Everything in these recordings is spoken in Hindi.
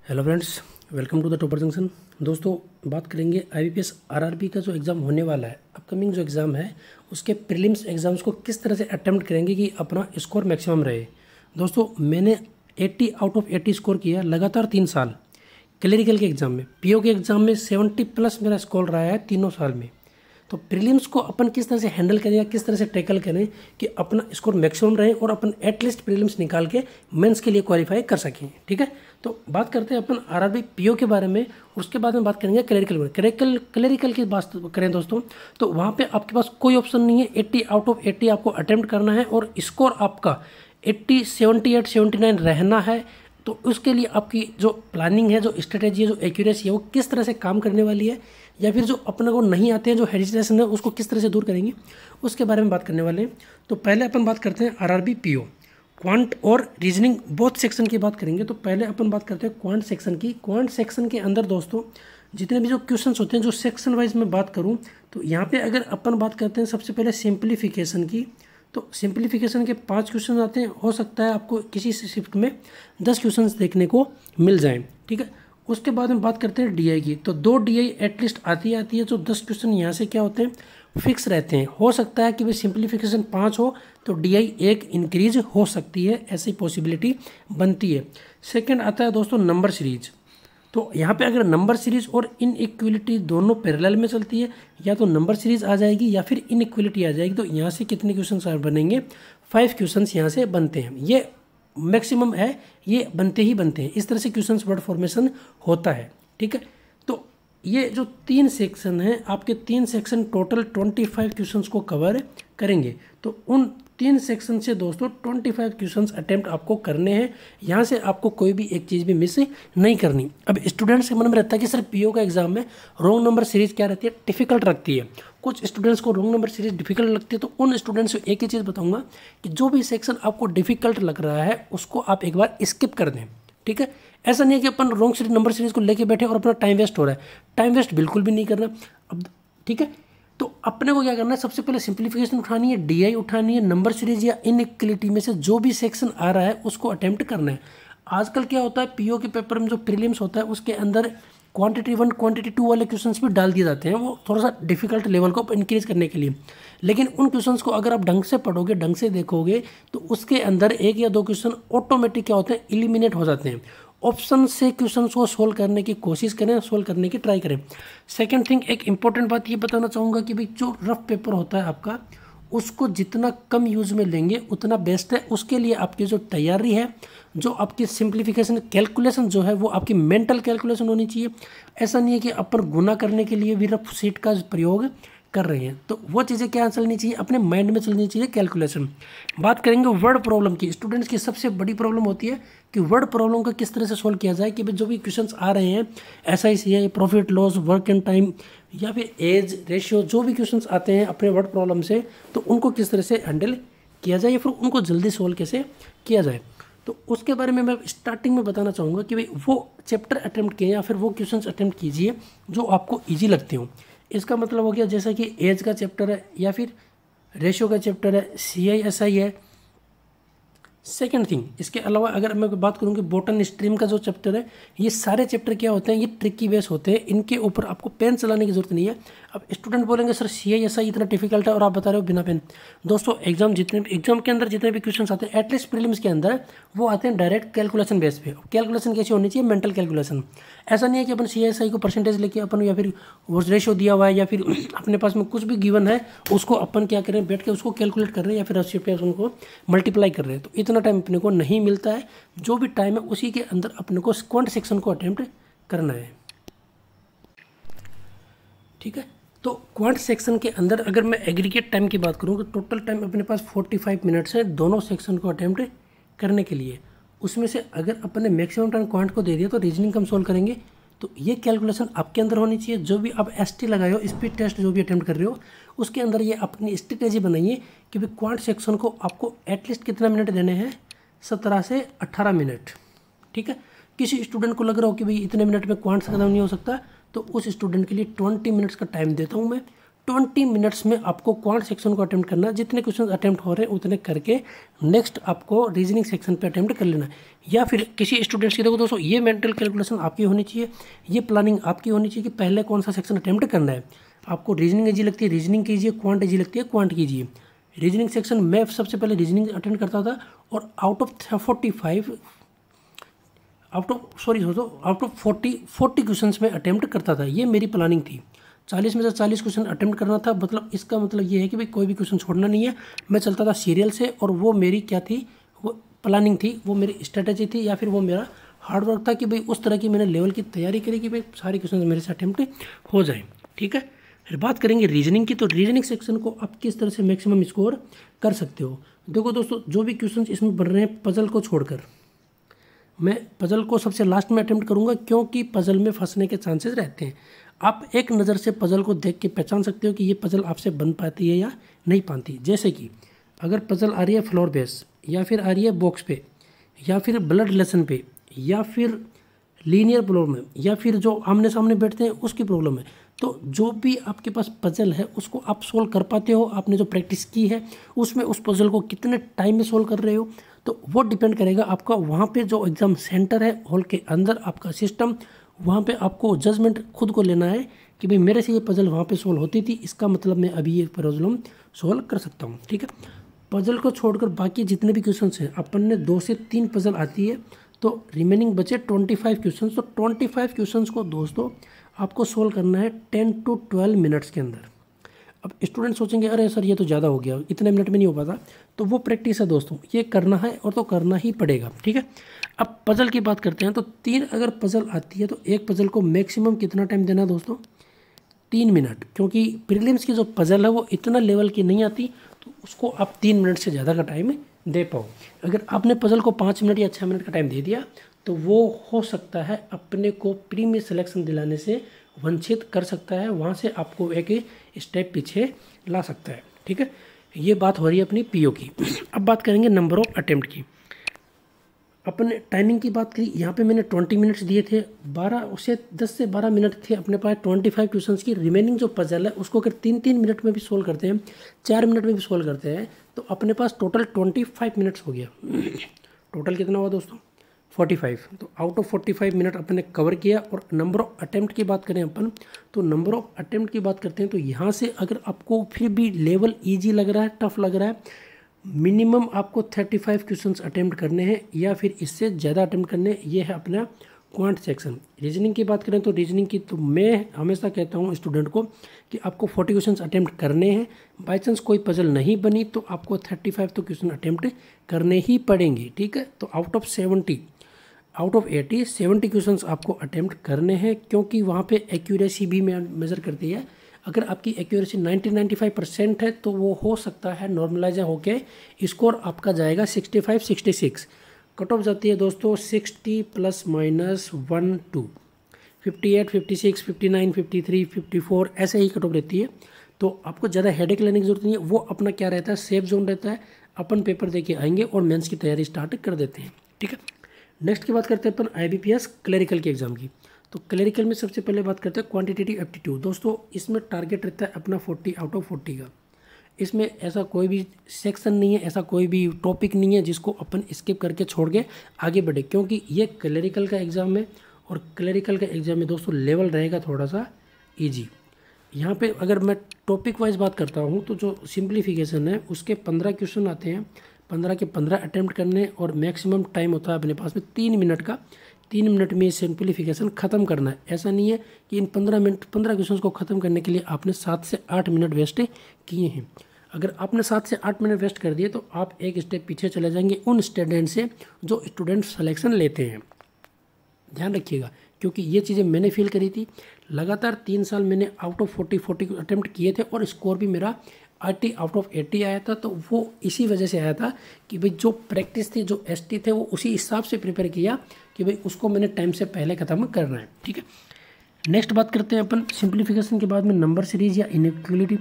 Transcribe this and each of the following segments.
Hello friends, welcome to the topper junction. दोस्तों, बात करेंगे आईबीपीएस आरआरबी का जो एग्ज़ाम होने वाला है, अपकमिंग जो एग्ज़ाम है उसके प्रीलिम्स एग्ज़ाम्स को किस तरह से अटेम्प्ट करेंगे कि अपना स्कोर मैक्सिमम रहे। दोस्तों, मैंने 80 आउट ऑफ 80 स्कोर किया लगातार 3 साल क्लरिकल के एग्ज़ाम में। पीओ के एग्ज़ाम में 70 प्लस मेरा स्कोर रहा है तीनों साल में। तो प्रीलिम्स को अपन किस तरह से हैंडल करें या किस तरह से टैकल करें कि अपना स्कोर मैक्सिमम रहे और अपन एटलीस्ट प्रीलिम्स निकाल के मेंस के लिए क्वालिफाई कर सकें। ठीक है, तो बात करते हैं अपन आरआरबी पीओ के बारे में। उसके बाद में बात करेंगे क्लरिकल की बात करें दोस्तों, तो वहाँ पे आपके पास कोई ऑप्शन नहीं है। 80 आउट ऑफ 80 आपको अटेम्प्ट करना है और स्कोर आपका 80, 78, 79 रहना है। तो उसके लिए आपकी जो प्लानिंग है, जो स्ट्रेटेजी है, जो एक्यूरेसी है, वो किस तरह से काम करने वाली है, या फिर जो अपने को नहीं आते हैं, जो हेजिटेशन है, उसको किस तरह से दूर करेंगे, उसके बारे में बात करने वाले हैं। तो पहले अपन बात करते हैं आरआरबी पीओ क्वांट और रीजनिंग बोथ सेक्शन की बात करेंगे। तो पहले अपन बात करते हैं क्वांट सेक्शन की। क्वांट सेक्शन के अंदर दोस्तों जितने भी जो क्वेश्चंस होते हैं, जो सेक्शन वाइज में बात करूं, तो यहाँ पे अगर अपन बात करते हैं सबसे पहले सिंप्लीफिकेशन की, तो सिंप्लीफिकेशन के 5 क्वेश्चन आते हैं। हो सकता है आपको किसी शिफ्ट में 10 क्वेश्चंस देखने को मिल जाएं। ठीक है, उसके बाद में बात करते हैं डीआई की। तो 2 डीआई एटलीस्ट आती है, जो 10 क्वेश्चन यहाँ से क्या होते हैं, फिक्स रहते हैं। हो सकता है कि भाई सिंप्लीफिकेशन 5 हो तो डीआई 1 इंक्रीज हो सकती है, ऐसी पॉसिबिलिटी बनती है। सेकंड आता है दोस्तों नंबर सीरीज। तो यहाँ पे अगर नंबर सीरीज और इनइक्वलिटी दोनों पैरेलल में चलती है, या तो नंबर सीरीज आ जाएगी या फिर इनइक्वलिटी आ जाएगी। तो यहाँ से कितने क्वेश्चन बनेंगे, 5 क्वेश्चन यहाँ से बनते हैं। ये मैक्सिमम है, ये बनते ही बनते हैं। इस तरह से क्वेश्चन वर्ड फॉर्मेशन होता है। ठीक है, तो ये जो 3 सेक्शन हैं, आपके 3 सेक्शन टोटल 25 क्वेश्चंस को कवर करेंगे। तो उन 3 सेक्शन से दोस्तों 25 क्वेश्चंस अटेम्प्ट आपको करने हैं। यहाँ से आपको कोई भी एक चीज़ भी मिस नहीं करनी। अब स्टूडेंट्स के मन में रहता है कि सर पीओ का एग्जाम में रॉन्ग नंबर सीरीज क्या रहती है, डिफिकल्ट रखती है। कुछ स्टूडेंट्स को रॉन्ग नंबर सीरीज डिफिकल्ट लगती है। तो उन स्टूडेंट्स को एक ही चीज़ बताऊंगा कि जो भी सेक्शन आपको डिफिकल्ट लग रहा है उसको आप एक बार स्किप कर दें। ठीक है, ऐसा नहीं है कि अपन रॉन्ग सीरीज नंबर सीरीज को लेके बैठे और अपना टाइम वेस्ट हो रहा है। टाइम वेस्ट बिल्कुल भी नहीं करना। अब ठीक है, तो अपने को क्या करना है, सबसे पहले सिंप्लीफिकेशन उठानी है, डीआई उठानी है, नंबर सीरीज या इनइक्वलिटी में से जो भी सेक्शन आ रहा है उसको अटेम्प्ट करना है। आजकल क्या होता है, पीओ के पेपर में जो प्रीलिम्स होता है उसके अंदर क्वांटिटी 1 क्वांटिटी 2 वाले क्वेश्चंस भी डाल दिए जाते हैं, वो थोड़ा सा डिफिकल्ट लेवल को इंक्रीज करने के लिए। लेकिन उन क्वेश्चंस को अगर आप ढंग से पढ़ोगे, ढंग से देखोगे, तो उसके अंदर 1 या 2 क्वेश्चन ऑटोमेटिक क्या होते हैं, एलिमिनेट हो जाते हैं। ऑप्शन से क्वेश्चन को सोल्व करने की कोशिश करें, सोल्व करने की ट्राई करें। सेकंड थिंग, एक इंपॉर्टेंट बात ये बताना चाहूँगा कि भाई जो रफ पेपर होता है आपका, उसको जितना कम यूज में लेंगे उतना बेस्ट है। उसके लिए आपकी जो तैयारी है, जो आपकी सिंप्लीफिकेशन कैलकुलेशन जो है, वो आपकी मेंटल कैलकुलेशन होनी चाहिए। ऐसा नहीं है कि अपन गुना करने के लिए भी रफ शीट का प्रयोग कर रहे हैं। तो वो चीज़ें क्या चलनी चाहिए, अपने माइंड में चलनी चाहिए कैलकुलेशन। बात करेंगे वर्ड प्रॉब्लम की। स्टूडेंट्स की सबसे बड़ी प्रॉब्लम होती है कि वर्ड प्रॉब्लम का क्स तरह से सोल्व किया जाए, कि भाई जो भी क्वेश्चंस आ रहे हैं, SICI, profit loss, work and time, या फिर एज रेशियो, जो भी क्वेश्चंस आते हैं अपने वर्ड प्रॉब्लम से, तो उनको किस तरह से हैंडल किया जाए या फिर उनको जल्दी सोल्व कैसे किया जाए। तो उसके बारे में मैं स्टार्टिंग में बताना चाहूँगा कि भाई वो चैप्टर अटैम्प्ट किए या फिर वो क्वेश्चंस अटैम्प्ट कीजिए जो आपको ईजी लगते हो। इसका मतलब हो गया जैसा कि एज का चैप्टर है, या फिर रेशियो का चैप्टर है, CISI है। सेकेंड थिंग, इसके अलावा अगर मैं बात करूँ कि बॉटन स्ट्रीम का जो चैप्टर है, ये सारे चैप्टर क्या होते हैं, ये ट्रिकी बेस होते हैं। इनके ऊपर आपको पेन चलाने की जरूरत नहीं है। अब स्टूडेंट बोलेंगे सर CISI इतना डिफिकल्ट है और आप बता रहे हो बिना पेन। दोस्तों, एग्जाम के अंदर जितने भी क्वेश्चन आते हैं, एटलीस्ट प्रीलिम्स के अंदर, वो आते हैं डायरेक्ट कैलकुलेशन बेस पे। कैलकुलेशन कैसी होनी चाहिए, मेंटल कैलकुलेशन। ऐसा नहीं है कि अपन CISI को परसेंटेज लेके अपन, या फिर वो रेशियो दिया हुआ है, या फिर अपने पास में कुछ भी गिवन है, उसको अपन क्या करें, बैठ के उसको कैलकुलेट कर रहे हैं, या फिर 80 पे उनको मल्टीप्लाई कर रहे हैं। तो इतना टाइम अपने को नहीं मिलता है। जो भी टाइम है उसी के अंदर अपने को क्वांट सेक्शन को अटेम्प्ट करना है। ठीक है, तो क्वांट सेक्शन के अंदर अगर मैं एग्रीगेट टाइम की बात करूँ तो टोटल टाइम अपने पास 45 मिनट्स है दोनों सेक्शन को अटेम्प्ट करने के लिए। उसमें से अगर अपन ने मैक्सिमम टाइम क्वांट को दे दिया तो रीजनिंग हम सोल्व करेंगे। तो ये कैलकुलेशन आपके अंदर होनी चाहिए। जो भी आप ST लगाए हो, स्पीड टेस्ट जो भी अटेम्प्ट कर रहे हो, उसके अंदर ये अपनी स्ट्रेटेजी बनाइए कि भाई क्वांट सेक्शन को आपको एटलीस्ट कितना मिनट देने हैं, 17 से 18 मिनट। ठीक है, किसी स्टूडेंट को लग रहा हो कि भाई इतने मिनट में क्वांट से खत्म नहीं हो सकता, तो उस स्टूडेंट के लिए 20 मिनट्स का टाइम देता हूँ मैं। 20 मिनट्स में आपको क्वांट सेक्शन को अटेम्प्ट करना है। जितने क्वेश्चन अटेम्प्ट हो रहे हैं उतने करके नेक्स्ट आपको रीजनिंग सेक्शन पे अटेम्प्ट कर लेना है। या फिर किसी स्टूडेंट्स की, देखो दोस्तों, ये मेंटल कैलकुलेशन आपकी होनी चाहिए, ये प्लानिंग आपकी होनी चाहिए कि पहले कौन सा सेक्शन अटेम्प्ट करना है। आपको रीजनिंग ईजी लगती है रीजनिंग कीजिए, क्वांट ईजी लगती है क्वांट कीजिए। रीजनिंग सेक्शन मैं सबसे पहले रीजनिंग अटेंड करता था और आउट ऑफ 40 क्वेश्चंस में अटेम्प्ट करता था। ये मेरी प्लानिंग थी। 40 में से 40 क्वेश्चन अटेम्प्ट करना था। मतलब इसका मतलब ये है कि भाई कोई भी क्वेश्चन छोड़ना नहीं है। मैं चलता था सीरियल से, और वो मेरी क्या थी, वो प्लानिंग थी, वो मेरी स्ट्रेटेजी थी, या फिर वो मेरा हार्डवर्क था कि भाई उस तरह की मैंने लेवल की तैयारी करी कि भाई सारे क्वेश्चन मेरे से अटेम्प्ट हो जाए। ठीक है, फिर बात करेंगे रीजनिंग की। तो रीजनिंग सेक्शन को आप किस तरह से मैक्सिमम स्कोर कर सकते हो। देखो दोस्तों, जो भी क्वेश्चन इसमें बन रहे हैं पजल को छोड़कर, मैं पजल को सबसे लास्ट में अटेम्प्ट करूंगा, क्योंकि पजल में फंसने के चांसेस रहते हैं। आप एक नज़र से पजल को देख के पहचान सकते हो कि ये पजल आपसे बन पाती है या नहीं पाती। जैसे कि अगर पजल आ रही है फ्लोर बेस, या फिर आ रही है बॉक्स पे, या फिर ब्लड रिलेशन पे, या फिर लीनियर प्रॉब्लम है, या फिर जो आमने सामने बैठते हैं उसकी प्रॉब्लम है, तो जो भी आपके पास पजल है उसको आप सोल्व कर पाते हो। आपने जो प्रैक्टिस की है उसमें उस पजल को कितने टाइम में सोल्व कर रहे हो, तो वो डिपेंड करेगा आपका वहाँ पे जो एग्ज़ाम सेंटर है, हॉल के अंदर आपका सिस्टम, वहाँ पे आपको जजमेंट खुद को लेना है कि भाई मेरे से ये पजल वहाँ पे सोल्व होती थी, इसका मतलब मैं अभी ये प्रॉब्लम सोल्व कर सकता हूँ। ठीक है, पजल को छोड़कर बाकी जितने भी क्वेश्चन हैं, अपन ने 2 से 3 पजल आती है, तो रिमेनिंग बचे 25 क्वेश्चन। तो 25 क्वेश्चन को दोस्तों आपको सोल्व करना है 10 to 12 मिनट्स के अंदर। अब स्टूडेंट सोचेंगे अरे सर ये तो ज़्यादा हो गया, इतने मिनट में नहीं हो पाता, तो वो प्रैक्टिस है दोस्तों, ये करना है और तो करना ही पड़ेगा। ठीक है, अब पजल की बात करते हैं। तो 3 अगर पजल आती है तो एक पजल को मैक्सिमम कितना टाइम देना दोस्तों, 3 मिनट, क्योंकि प्रीलिम्स की जो पजल है वो इतना लेवल की नहीं आती, तो उसको आप 3 मिनट से ज़्यादा का टाइम दे पाओ। अगर आपने पजल को 5 मिनट या 6 मिनट का टाइम दे दिया तो वो हो सकता है अपने को प्री में सिलेक्शन दिलाने से वंचित कर सकता है, वहाँ से आपको एक स्टेप पीछे ला सकता है। ठीक है, ये बात हो रही है अपनी पीओ की। अब बात करेंगे नंबर ऑफ अटेम्प्ट की। अपने टाइमिंग की बात करी, यहाँ पे मैंने 20 मिनट्स दिए थे, 10 से 12 मिनट थे अपने पास 25 क्वेश्चंस की। रिमेनिंग जो पजल है उसको अगर 3-3 मिनट में भी सोल्व करते हैं, 4 मिनट में भी सोल्व करते हैं, तो अपने पास टोटल 25 मिनट्स हो गया। टोटल कितना हुआ दोस्तों, 45। तो आउट ऑफ 45 मिनट अपन ने कवर किया। और नंबर ऑफ अटेम्प्ट की बात करें अपन, तो नंबर ऑफ अटेम्प्ट की बात करते हैं, तो यहाँ से अगर आपको फिर भी लेवल ईजी लग रहा है, टफ लग रहा है, मिनिमम आपको 35 क्वेश्चंस अटेम्प्ट करने हैं या फिर इससे ज़्यादा अटेम्प्ट करने हैं। ये है अपना क्वांट सेक्शन। रीजनिंग की बात करें तो रीजनिंग की तो मैं हमेशा कहता हूँ स्टूडेंट को कि आपको 40 क्वेश्चंस अटेम्प्ट करने हैं। बाई चांस कोई पजल नहीं बनी तो आपको 35 तो क्वेश्चन अटेम्प्ट करने ही पड़ेंगे। ठीक है, तो आउट ऑफ 80 70 क्वेश्चंस आपको अटेम्प्ट करने हैं, क्योंकि वहाँ पे एक्यूरेसी भी मेज़र करती है। अगर आपकी एक्यूरेसी 90-95% है तो वो हो सकता है नॉर्मलाइज होके स्कोर आपका जाएगा 65-66। कट ऑफ जाती है दोस्तों 60 ± 1 2, 58 56 59 53 54 ऐसे ही कट ऑफ रहती है। तो आपको ज़्यादा हेडेक लेने की जरूरत नहीं है। वो अपना क्या रहता है, सेफ जोन रहता है। अपन पेपर देके आएंगे और मेंस की तैयारी स्टार्ट कर देते हैं। ठीक है, नेक्स्ट की बात करते हैं अपन IBPS क्लरिकल के एग्जाम की। तो क्लरिकल में सबसे पहले बात करते हैं क्वांटिटेटिव एप्टीट्यूड। दोस्तों इसमें टारगेट रहता है अपना 40 आउट ऑफ 40 का। इसमें ऐसा कोई भी सेक्शन नहीं है, ऐसा कोई भी टॉपिक नहीं है जिसको अपन स्किप करके छोड़ के आगे बढ़े, क्योंकि ये क्लरिकल का एग्ज़ाम है। और क्लरिकल का एग्ज़ाम में दोस्तों लेवल रहेगा थोड़ा सा ईजी। यहाँ पे अगर मैं टॉपिक वाइज बात करता हूँ तो जो सिंप्लीफिकेशन है उसके 15 क्वेश्चन आते हैं, 15 के 15 अटैम्प्ट करने, और मैक्सिमम टाइम होता है अपने पास में 3 मिनट का। 3 मिनट में सिंप्लीफिकेशन ख़त्म करना है। ऐसा नहीं है कि इन 15 क्वेश्चन को ख़त्म करने के लिए आपने 7 से 8 मिनट वेस्ट किए हैं। अगर आपने 7 से 8 मिनट वेस्ट कर दिए तो आप एक स्टेप पीछे चले जाएंगे उन स्टूडेंट से जो स्टूडेंट सिलेक्शन लेते हैं। ध्यान रखिएगा, क्योंकि ये चीज़ें मैंने फील करी थी। लगातार 3 साल मैंने आउट ऑफ 40 अटैम्प्ट किए थे और स्कोर भी मेरा 80 आउट ऑफ 80 आया था। तो वो इसी वजह से आया था कि भाई जो प्रैक्टिस थी, जो ST थे, वो उसी हिसाब से प्रिपेयर किया कि भाई उसको मैंने टाइम से पहले ख़त्म करना है। ठीक है, नेक्स्ट बात करते हैं अपन सिंप्लीफिकेशन के बाद में नंबर सीरीज या इनइक्वालिटी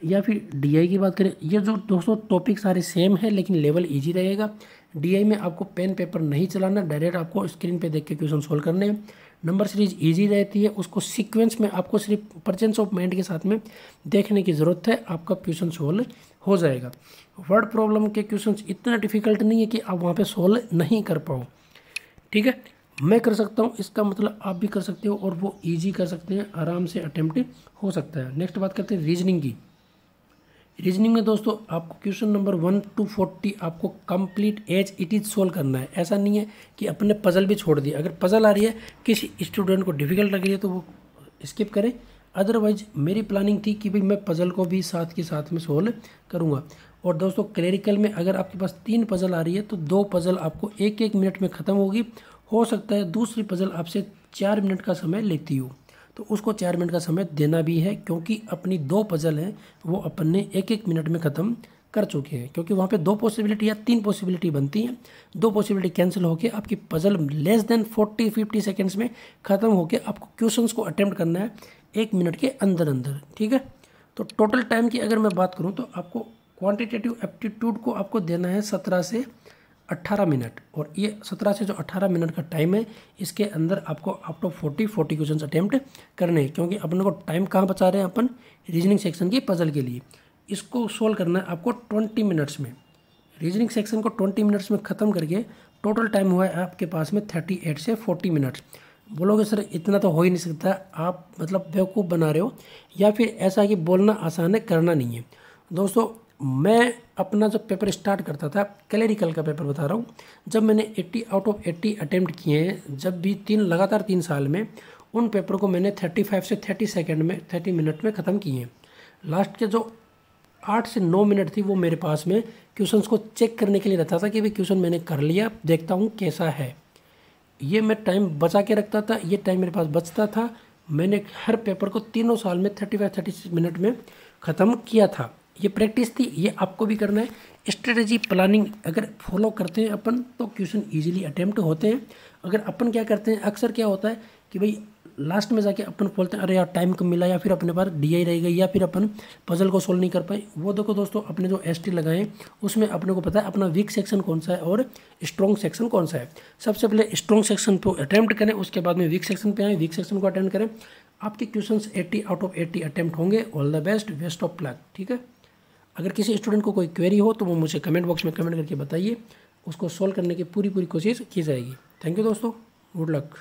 या फिर DI की बात करें। ये जो दोस्तों टॉपिक सारे सेम है लेकिन लेवल ईजी रहेगा। DI में आपको पेन पेपर नहीं चलाना, डायरेक्ट आपको स्क्रीन पे देख के क्वेश्चन सोल्व करने हैं। नंबर सीरीज इजी रहती है, उसको सीक्वेंस में आपको सिर्फ प्रेजेंस ऑफ माइंड के साथ में देखने की ज़रूरत है, आपका क्वेश्चन सोल्व हो जाएगा। वर्ड प्रॉब्लम के क्वेश्चंस इतना डिफिकल्ट नहीं है कि आप वहाँ पे सोल्व नहीं कर पाओ, ठीक है। मैं कर सकता हूँ, इसका मतलब आप भी कर सकते हो, और वो इजी कर सकते हैं, आराम से अटेम्प्ट हो सकता है। नेक्स्ट बात करते हैं रीजनिंग की। रीजनिंग में दोस्तों आपको क्वेश्चन नंबर 1 to 40 आपको complete as it is solve करना है। ऐसा नहीं है कि अपने पजल भी छोड़ दिए। अगर पजल आ रही है, किसी स्टूडेंट को डिफिकल्ट लग रही है तो वो स्किप करें। अदरवाइज मेरी प्लानिंग थी कि भाई मैं पजल को भी साथ के साथ में सोल्व करूँगा। और दोस्तों क्लरिकल में अगर आपके पास 3 पजल आ रही है तो 2 पजल आपको 1-1 मिनट में ख़त्म होगी। हो सकता है दूसरी पजल आपसे 4 मिनट का समय लेती हो, तो उसको 4 मिनट का समय देना भी है, क्योंकि अपनी 2 पजल हैं वो अपन ने 1-1 मिनट में ख़त्म कर चुके हैं। क्योंकि वहाँ पे 2 पॉसिबिलिटी या 3 पॉसिबिलिटी बनती हैं, 2 पॉसिबिलिटी कैंसिल होकर आपकी पजल लेस देन 40-50 सेकेंड्स में ख़त्म होकर आपको क्वेश्चंस को अटेम्प्ट करना है 1 मिनट के अंदर अंदर, ठीक है। तो टोटल टाइम की अगर मैं बात करूँ तो आपको क्वान्टिटेटिव एप्टीट्यूड को आपको देना है 17 से 18 मिनट, और ये 17 से जो 18 मिनट का टाइम है, इसके अंदर आपको आउट ऑफ 40 क्वेश्चन अटेम्प्ट करने हैं। क्योंकि अपने को टाइम कहाँ बचा रहे हैं अपन, रीजनिंग सेक्शन की पजल के लिए। इसको सोल्व करना है आपको 20 मिनट्स में। रीजनिंग सेक्शन को 20 मिनट्स में ख़त्म करके टोटल टाइम हुआ है आपके पास में 38 से 40 मिनट्स। बोलोगे सर इतना तो हो ही नहीं सकता, आप मतलब बेवकूफ़ बना रहे हो, या फिर ऐसा कि बोलना आसान है करना नहीं है। दोस्तों मैं अपना जब पेपर स्टार्ट करता था, क्लरिकल का पेपर बता रहा हूँ, जब मैंने 80 आउट ऑफ 80 अटेम्प्ट किए हैं, जब भी लगातार 3 साल में, उन पेपर को मैंने 35 से 30 मिनट में ख़त्म किए हैं। लास्ट के जो 8 से 9 मिनट थी वो मेरे पास में क्वेश्चंस को चेक करने के लिए रहता था कि भाई क्वेश्चन मैंने कर लिया, देखता हूँ कैसा है। ये मैं टाइम बचा के रखता था, ये टाइम मेरे पास बचता था। मैंने हर पेपर को तीनों साल में 35-36 मिनट में ख़त्म किया था। ये प्रैक्टिस थी, ये आपको भी करना है। स्ट्रेटजी प्लानिंग अगर फॉलो करते हैं अपन तो क्वेश्चन इजीली अटेम्प्ट होते हैं। अगर अपन क्या करते हैं, अक्सर क्या होता है कि भाई लास्ट में जाके अपन बोलते हैं अरे यार टाइम कम मिला, या फिर अपने पास डीआई रह गई, या फिर अपन पजल को सोल्व नहीं कर पाए। वो देखो दोस्तों, अपने जो एसटी लगाए उसमें अपने को पता है अपना वीक सेक्शन कौन सा है और स्ट्रॉन्ग सेक्शन कौन सा है। सबसे पहले स्ट्रॉन्ग सेक्शन को अटेम्प्ट करें, उसके बाद में वीक सेक्शन पे आए, वीक सेक्शन को अटेम्प्ट करें। आपके क्वेश्चंस 80 आउट ऑफ 80 अटेम्प्ट होंगे। All the best, best of luck, ठीक है। अगर किसी स्टूडेंट को कोई क्वेरी हो तो वो मुझे कमेंट बॉक्स में कमेंट करके बताइए, उसको सॉल्व करने की पूरी कोशिश की जाएगी। थैंक यू दोस्तों, गुड लक।